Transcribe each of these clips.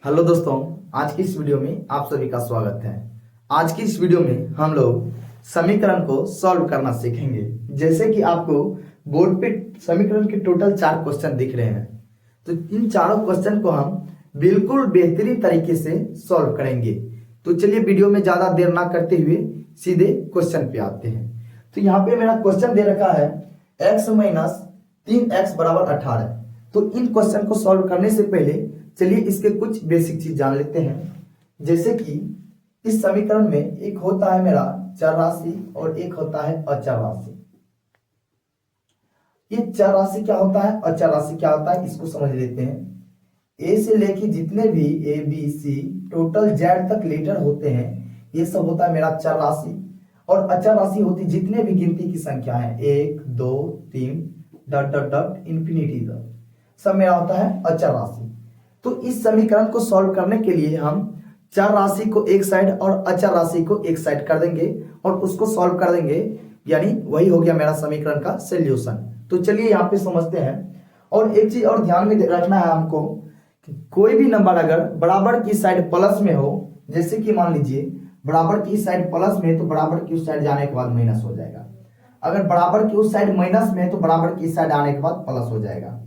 Hello दोस्तों, आज की इस वीडियो में आप सभी का स्वागत है। आज की इस वीडियो में हम लोग समीकरण को सॉल्व करना सीखेंगे। जैसे कि आपको बोर्ड पे समीकरण के टोटल 4 क्वेश्चन दिख रहे हैं, तो इन चारों क्वेश्चन को हम बिल्कुल बेहतरीन तरीके से सॉल्व करेंगे। तो चलिए वीडियो में ज्यादा देर ना करते हुए सीधे क्वेश्चन पे आते हैं। तो यहाँ पे मेरा क्वेश्चन दे रखा है x माइनस 3x बराबर 18। तो इन क्वेश्चन को सॉल्व करने से पहले चलिए इसके कुछ बेसिक चीज जान लेते हैं। जैसे कि इस समीकरण में एक होता है मेरा चर राशि और एक होता है अचर राशि। ये चर राशि क्या होता है, अचर राशि क्या होता है, इसको समझ लेते हैं। ए से लेके जितने भी A B C total Z तक लेटर होते हैं, ये सब होता है मेरा चर राशि। और अचर राशि होती जितने भी गिनती की संख्या है 1 2 3 डॉट डॉट डॉट इंफिनिटी तक, सब मेरा होता है अचर राशि। तो इस समीकरण को सॉल्व करने के लिए हम चर राशि को एक साइड और अचर राशि को एक साइड कर देंगे और उसको सॉल्व कर देंगे, यानी वही हो गया मेरा समीकरण का सॉल्यूशन। तो चलिए यहाँ पे समझते हैं। और एक चीज और ध्यान में रखना है हमको कि कोई भी नंबर अगर बराबर की साइड प्लस में हो, जैसे कि मान लीजिए बराबर की साइड प्लस में है तो बराबर की उस साइड जाने के बाद माइनस हो जाएगा। अगर बराबर की उस साइड माइनस में है तो बराबर की साइड आने के बाद प्लस हो जाएगा।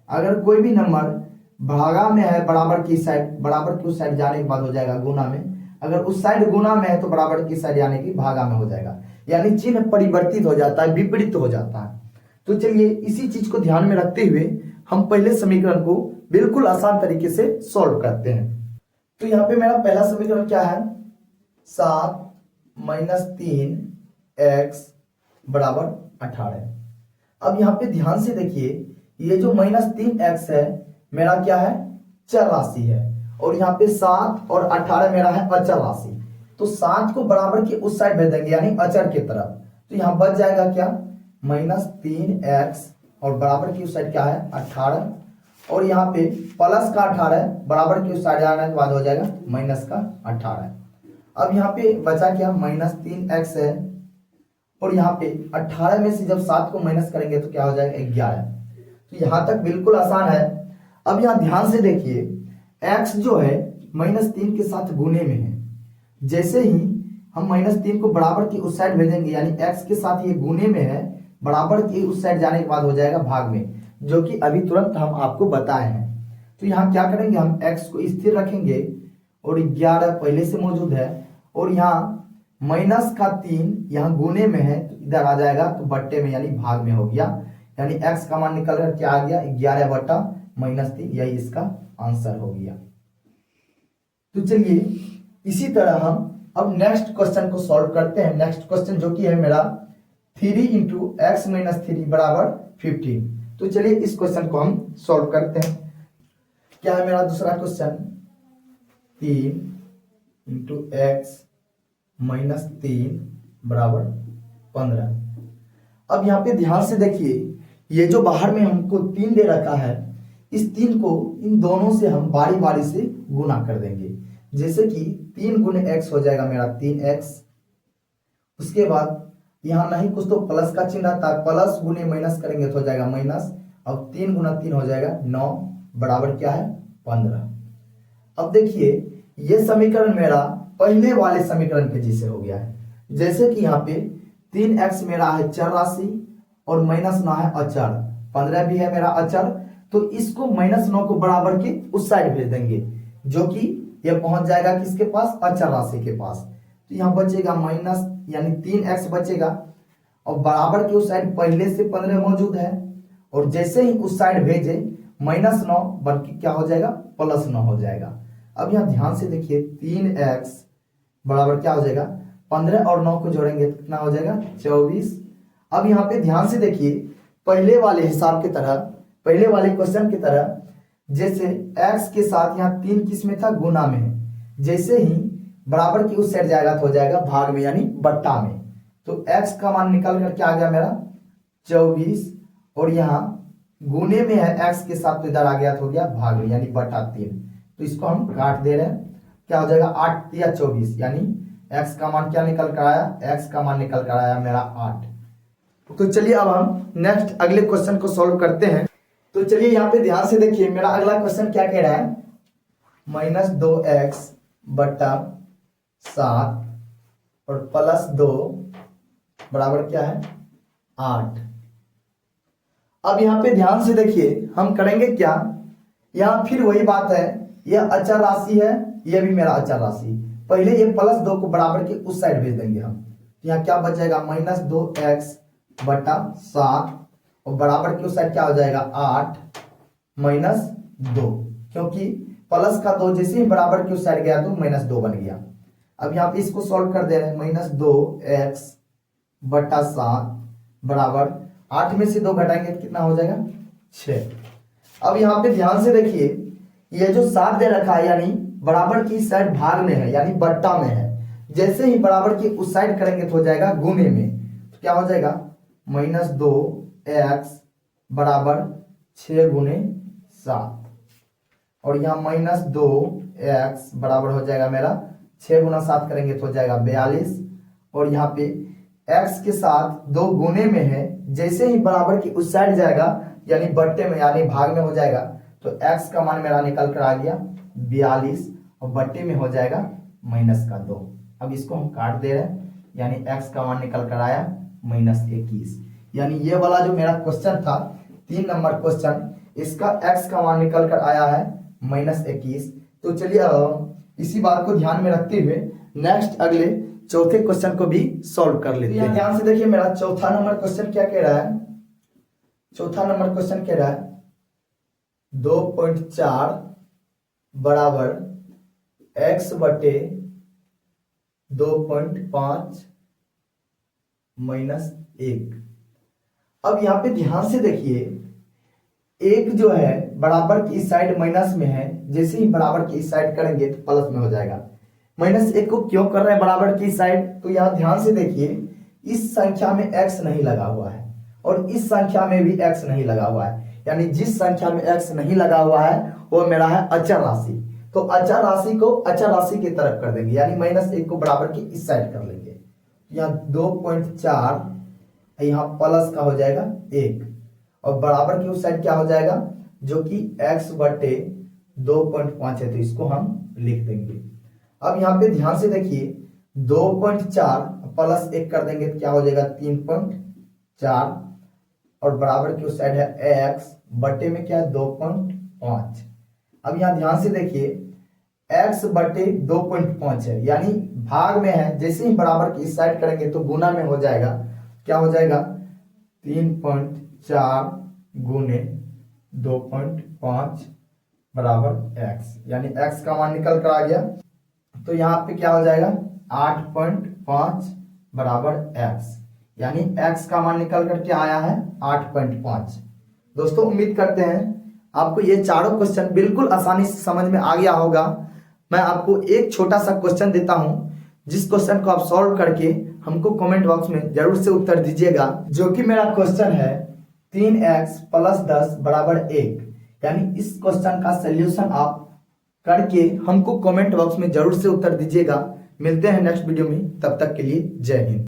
अगर कोई भी नंबर भागा में है बराबर की साइड, बराबर की उस साइड जाने के बाद हो जाएगा गुना में। अगर उस साइड गुना में है तो बराबर की साइड यानी कि भागा में हो जाएगा, यानी चिन्ह परिवर्तित हो जाता है, विपरीत हो जाता है। तो चलिए इसी चीज को ध्यान में रखते हुए हम पहले समीकरण को बिल्कुल आसान तरीके से सॉल्व करते हैं। तो यहाँ पे मेरा पहला समीकरण क्या है, 7 माइनस 3x बराबर 18। अब यहाँ पे ध्यान से देखिए, ये जो माइनस 3x है मेरा क्या है, चर राशि है, और यहाँ पे 7 और 18 मेरा है अचर राशि। तो 7 को बराबर के उस साइड भेज देंगे यानी अचर की तरफ। तो यहाँ बच जाएगा क्या, माइनस 3x और बराबर की उस साइड क्या है 18, और यहाँ पे प्लस का 18 बराबर की उस साइड जाने के बाद हो जाएगा माइनस का 18। अब यहाँ पे बचा क्या, माइनस 3x है, और यहाँ पे 18 में से जब 7 को माइनस करेंगे तो क्या हो जाएगा 11। तो यहाँ तक बिल्कुल आसान है। अब यहाँ ध्यान से देखिए, x जो है माइनस 3 के साथ गुने में है। जैसे ही हम माइनस 3 को बराबर की उस साइड भेजेंगे यानी x के साथ ये गुने में है, बराबर की उस साइड जाने के बाद हो जाएगा भाग में, जो कि अभी तुरंत हम आपको बताए हैं। तो यहाँ क्या करेंगे, हम x को स्थिर रखेंगे और 11 पहले से मौजूद है, और यहाँ माइनस का 3 यहाँ गुने में है तो इधर आ जाएगा तो बट्टे में यानी भाग में हो गया, यानी x का मान निकल कर क्या आ गया 11 बटा माइनस 3, यही इसका आंसर हो गया। तो चलिए इसी तरह हम अब नेक्स्ट क्वेश्चन को सॉल्व करते हैं। नेक्स्ट क्वेश्चन जो कि है मेरा 3 इंटू एक्स माइनस 3 बराबर 15। तो चलिए इस क्वेश्चन को हम सॉल्व करते हैं। क्या है मेरा दूसरा क्वेश्चन, 3 इंटू एक्स माइनस 3 बराबर 15। अब यहाँ पे ध्यान से देखिए, ये जो बाहर में हमको 3 दे रखा है, इस 3 को इन दोनों से हम बारी बारी से गुना कर देंगे। जैसे कि 3 गुने x हो जाएगा मेरा 3x, उसके बाद यहाँ नहीं कुछ तो प्लस का चिन्ह आता है, प्लस गुने माइनस करेंगे तो हो जाएगा माइनस, अब 3 गुना 3 हो जाएगा 9 बराबर क्या है 15। अब देखिए ये समीकरण मेरा पहले वाले समीकरण के जैसे हो गया है। जैसे कि यहाँ पे 3x मेरा है चर राशि और माइनस 9 है अचर, 15 भी है मेरा अचर। तो इसको माइनस 9 को बराबर के उस साइड भेज देंगे, जो कि ये पहुंच जाएगा किसके पास, अचर राशि के पास। तो यहाँ बचेगा माइनस यानी 3x बचेगा, और बराबर के उस साइड पहले से 15 मौजूद है, और जैसे ही उस साइड भेजे माइनस 9 बल्कि क्या हो जाएगा प्लस 9 हो जाएगा। अब यहाँ ध्यान से देखिए 3x बराबर क्या हो जाएगा, 15 और 9 को जोड़ेंगे तो कितना हो जाएगा 24। अब यहाँ पे ध्यान से देखिए, पहले वाले हिसाब की तरह, पहले वाले क्वेश्चन की तरह, जैसे x के साथ यहाँ 3 किस में था, गुना में है। जैसे ही बराबर की उस साइड जाएगा तो हो जाएगा भाग में यानी बट्टा में। तो x का मान निकल कर क्या आ गया मेरा 24, और यहाँ गुने में है x के साथ तो इधर आ गया तो हो गया भाग में यानी बटा 3। तो इसको हम काट दे रहे हैं, क्या हो जाएगा 8 या 24, यानी x का मान क्या निकल कर आया, x का मान निकल कर आया मेरा 8। तो चलिए अब हम नेक्स्ट अगले क्वेश्चन को सॉल्व करते हैं। तो चलिए यहाँ पे ध्यान से देखिए, मेरा अगला क्वेश्चन क्या कह रहा है, -2x/7 और +2 बराबर क्या है 8। अब यहाँ पे ध्यान से देखिए हम करेंगे क्या, यहाँ फिर वही बात है, यह अचर राशि है, यह भी मेरा अचर राशि। पहले ये +2 को बराबर के उस साइड भेज देंगे हम, यहाँ क्या बच जाएगा -2x/7 और बराबर के उस साइड क्या हो जाएगा 8 -2, क्योंकि प्लस का 2 जैसे ही बराबर के उस साइड गया तो -2 बन गया। अब यहाँ पे इसको सॉल्व कर दे रहे हैं, -2x/7 बराबर 8 में से 2 घटाएंगे तो कितना हो जाएगा 6। अब यहाँ पे ध्यान से देखिए, ये जो 7 दे रखा है यानी बराबर की साइड भाग में है यानी बट्टा में है, जैसे ही बराबर की उस साइड करेंगे तो हो जाएगा गुने में, तो क्या हो जाएगा -2x बराबर 6 गुने 7 और यहाँ -2x बराबर हो जाएगा मेरा 6 गुना 7 करेंगे तो हो जाएगा 42 और यहाँ पे x के साथ 2 गुने में है, जैसे ही बराबर की उस साइड जाएगा यानी बट्टे में यानी भाग में हो जाएगा, तो x का मान मेरा निकल कर आ गया 42 और बट्टे में हो जाएगा -2। अब इसको हम काट दे रहे हैं, यानी x का मान निकल कर आया -21। यानी ये वाला जो मेरा क्वेश्चन था 3 नंबर क्वेश्चन, इसका x का मान निकल कर आया है -21। तो चलिए इसी बात को ध्यान में रखते हुए नेक्स्ट अगले चौथे क्वेश्चन को भी सॉल्व कर लेते हैं। ध्यान से देखिए मेरा चौथा नंबर क्वेश्चन क्या कह रहा है, चौथा नंबर क्वेश्चन कह रहा है 2.4 बराबर x/2.5 -1। अब यहाँ पे ध्यान से देखिए, एक जो है बराबर की इस साइड माइनस में है, जैसे ही बराबर की इस साइड करेंगे तो प्लस में हो जाएगा। -1 को क्यों कर रहे हैं बराबर की साइड, तो यहाँ ध्यान से देखिए इस संख्या में x नहीं लगा हुआ है और इस संख्या में भी x नहीं लगा हुआ है, यानी जिस संख्या में x नहीं लगा हुआ है वो मेरा है अचर राशि। तो अचर राशि को अचर राशि की तरफ कर देंगे, यानी -1 को बराबर की इस साइड कर लेंगे। यहाँ 2.4 यहाँ प्लस का हो जाएगा 1 और बराबर की उस साइड क्या हो जाएगा जो कि x/2.5 है, तो इसको हम लिख देंगे। अब यहाँ पे ध्यान से देखिए 2.4 प्लस 1 कर देंगे तो क्या हो जाएगा 3.4 और बराबर की उस साइड है x बटे में क्या है 2.5। अब यहाँ ध्यान से देखिए x/2.5 है यानी भाग में है, जैसे ही बराबर की इस साइड करेंगे तो गुना में हो जाएगा, क्या हो जाएगा 3.4 गुने 2.5 बराबर x, यानी x का मान निकल कर आ गया। तो यहाँ पे क्या हो जाएगा 8.5 बराबर x, यानी x का मान निकल कर क्या आया है 8.5। दोस्तों उम्मीद करते हैं आपको ये चारों क्वेश्चन बिल्कुल आसानी से समझ में आ गया होगा। मैं आपको एक छोटा सा क्वेश्चन देता हूं, जिस क्वेश्चन को आप सॉल्व करके हमको कमेंट बॉक्स में जरूर से उत्तर दीजिएगा, जो कि मेरा क्वेश्चन है 3x + 10 बराबर 1। यानी इस क्वेश्चन का सोल्यूशन आप करके हमको कमेंट बॉक्स में जरूर से उत्तर दीजिएगा। मिलते हैं नेक्स्ट वीडियो में, तब तक के लिए जय हिंद।